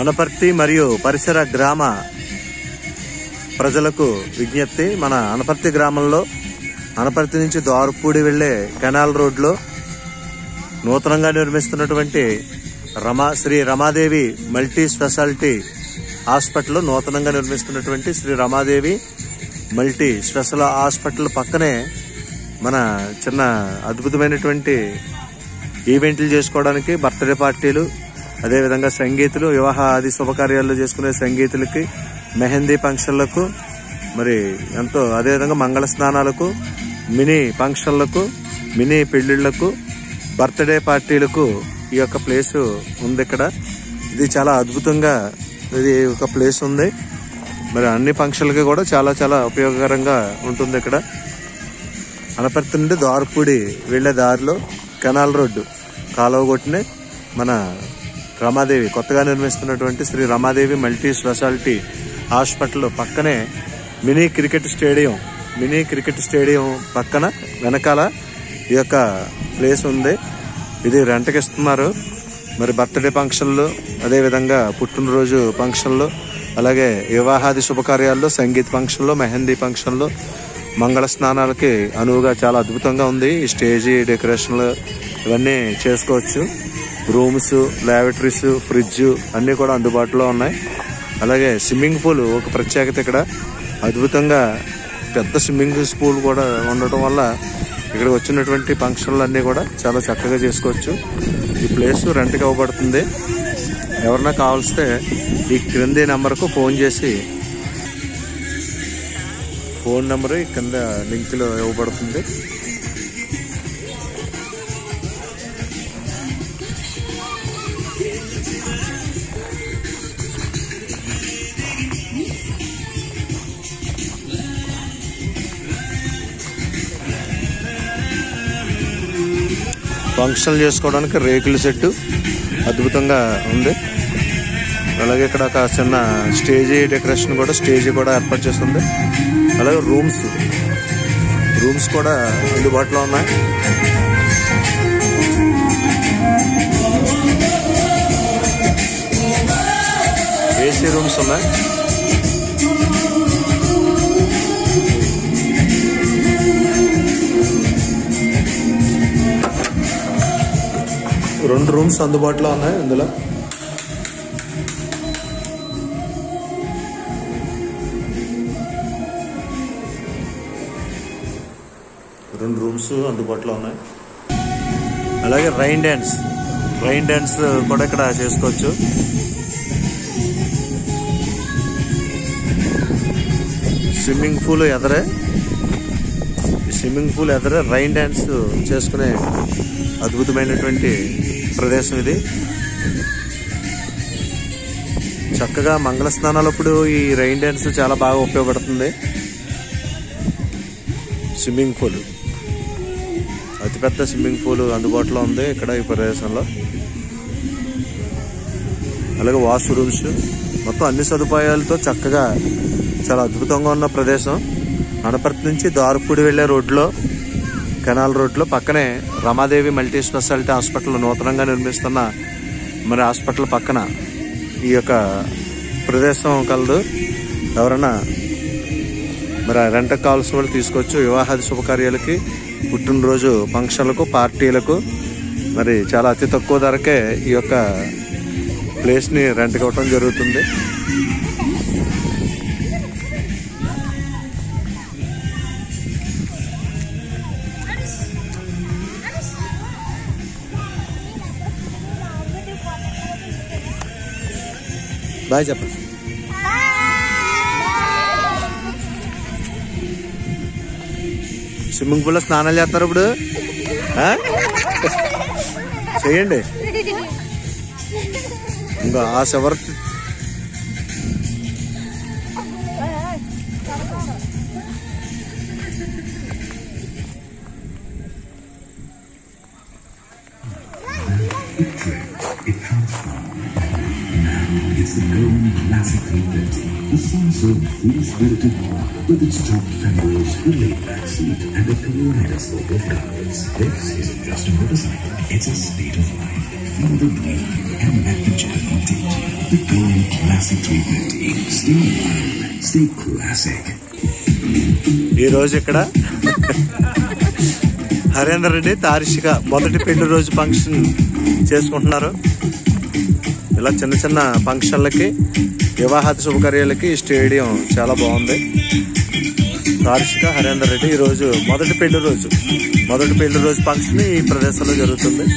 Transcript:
అనపర్తి మరియు పరిసర గ్రామ ప్రజలకు విజ్ఞప్తి. మన అనపర్తి గ్రామంలో అనపర్తి నుంచి ద్వారపూడి వెళ్లే కెనాల్ రోడ్లో నూతనంగా నిర్మిస్తున్నటువంటి Sri Ramadevi multi speciality hospital, నూతనంగా నిర్మిస్తున్నటువంటి Sri Ramadevi multi special hospital పక్కనే మన చిన్న అద్భుతమైనటువంటి ఈవెంట్లు చేసుకోవడానికి, బర్త్డే పార్టీలు, అదేవిధంగా సంగీతులు, వివాహ ఆది శుభకార్యాలు చేసుకునే సంగీతులకి, మెహందీ ఫంక్షన్లకు, మరి ఎంతో అదేవిధంగా మంగళ స్నానాలకు, మినీ ఫంక్షన్లకు, మినీ పెళ్లిళ్లకు, బర్త్డే పార్టీలకు ఈ యొక్క ప్లేస్ ఉంది. ఇక్కడ ఇది చాలా అద్భుతంగా ఇది ఒక ప్లేస్ ఉంది. మరి అన్ని ఫంక్షన్లకి కూడా చాలా చాలా ఉపయోగకరంగా ఉంటుంది. ఇక్కడ అనపర్తి నుండి ద్వారపూడి వెళ్లే దారిలో కెనాల్ రోడ్డు కాలువ కొట్టిన మన రమాదేవి కొత్తగా నిర్మిస్తున్నటువంటి Sri Ramadevi multi speciality hospital పక్కనే మినీ క్రికెట్ స్టేడియం పక్కన వెనకాల ఈ యొక్క ప్లేస్ ఉంది. ఇది రెంట్కి ఇస్తున్నారు. మరి బర్త్డే ఫంక్షన్లు, అదేవిధంగా పుట్టినరోజు ఫంక్షన్లు, అలాగే వివాహాది శుభకార్యాల్లో, సంగీత ఫంక్షన్లు, మెహందీ ఫంక్షన్లు, మంగళ స్నానాలకి అనువుగా చాలా అద్భుతంగా ఉంది. ఈ స్టేజీ డెకరేషన్లు ఇవన్నీ చేసుకోవచ్చు. రూమ్స్, ల్యాబరేటరీస్, ఫ్రిడ్జ్ అన్నీ కూడా అందుబాటులో ఉన్నాయి. అలాగే స్విమ్మింగ్ పూల్ ఒక ప్రత్యేకత. ఇక్కడ అద్భుతంగా పెద్ద స్విమ్మింగ్ పూల్ కూడా ఉండటం వల్ల ఇక్కడ వచ్చినటువంటి ఫంక్షన్లు అన్నీ కూడా చాలా చక్కగా చేసుకోవచ్చు. ఈ ప్లేస్ రెంట్కి ఇవ్వబడుతుంది. ఎవరన్నా కావాల్స్తే ఈ క్రింది నెంబర్కు ఫోన్ చేసి, ఫోన్ నెంబరు ఈ కింద లింక్లో ఇవ్వబడుతుంది. ఫంక్షన్లు చేసుకోవడానికి రేకుల సెట్టు అద్భుతంగా ఉంది. అలాగే ఇక్కడ ఒక చిన్న స్టేజీ డెకరేషన్ కూడా, స్టేజీ కూడా ఏర్పాటు చేస్తుంది. అలాగే రూమ్స్ కూడా అందుబాటులో ఉన్నాయి. ఏసీ రూమ్స్ ఉన్నాయి. రెండు రూమ్స్ అందుబాటులో ఉన్నాయి. ఇందులో రెండు రూమ్స్ అందుబాటులో ఉన్నాయి. అలాగే రైన్ డ్యాన్స్ కూడా ఇక్కడ చేసుకోవచ్చు. స్విమ్మింగ్ పూల్ ఎదరే రైన్ డ్యాన్స్ చేసుకునే అద్భుతమైనటువంటి ప్రదేశం ఇది. చక్కగా మంగళ స్నానాలప్పుడు ఈ రైన్ డ్యాన్స్ చాలా బాగా ఉపయోగపడుతుంది. స్విమ్మింగ్ పూల్, అతిపెద్ద స్విమ్మింగ్ పూల్ అందుబాటులో ఉంది ఇక్కడ ఈ ప్రదేశంలో. అలాగే వాష్రూమ్స్, మొత్తం అన్ని సదుపాయాలతో చక్కగా చాలా అద్భుతంగా ఉన్న ప్రదేశం. అనపర్తి నుంచి ద్వారపూడి వెళ్లే రోడ్లో, కెనాల్ రోడ్లో పక్కనే రమాదేవి మల్టీ స్పెషాలిటీ హాస్పిటల్ నూతనంగా నిర్మిస్తున్న మరి హాస్పిటల్ పక్కన ఈ యొక్క ప్రదేశం కలదు. ఎవరైనా మరి రెంట్కి కావాల్సిన వాళ్ళు తీసుకోవచ్చు. వివాహాది శుభకార్యాలకి, పుట్టినరోజు ఫంక్షన్లకు, పార్టీలకు మరి చాలా అతి తక్కువ ధరకే ఈ యొక్క ప్లేస్ని రెంట్కి ఇవ్వటం జరుగుతుంది. బాయ్ చెప్పండి. స్విమ్మింగ్ పూల్లో స్నానాలు చేస్తారు ఇప్పుడు. చేయండి. ఇంకా ఆ శవర్ It's the known classic 350. The Samsung is built in more with its top fenders, a laid-back seat, and a kaleidoscope of colors. This isn't just a motorcycle, it's a state of mind. Feel the breeze and let the journey take you. The Goan Classic 350. Stay warm, stay classic. ఈ రోజు ఇక్కడ హరేందర్ రెడ్డి తారిషిక మొదటి పెళ్లి రోజు function చేసుకుంటున్నారు. ఇలా చిన్న చిన్న ఫంక్షన్లకి, వివాహాది శుభకార్యాలకి ఈ స్టేడియం చాలా బాగుంది. తారిషిక హరేందర్ రెడ్డి ఈ రోజు మొదటి పెళ్లి రోజు ఫంక్షన్ ఈ ప్రదేశంలో జరుగుతుంది.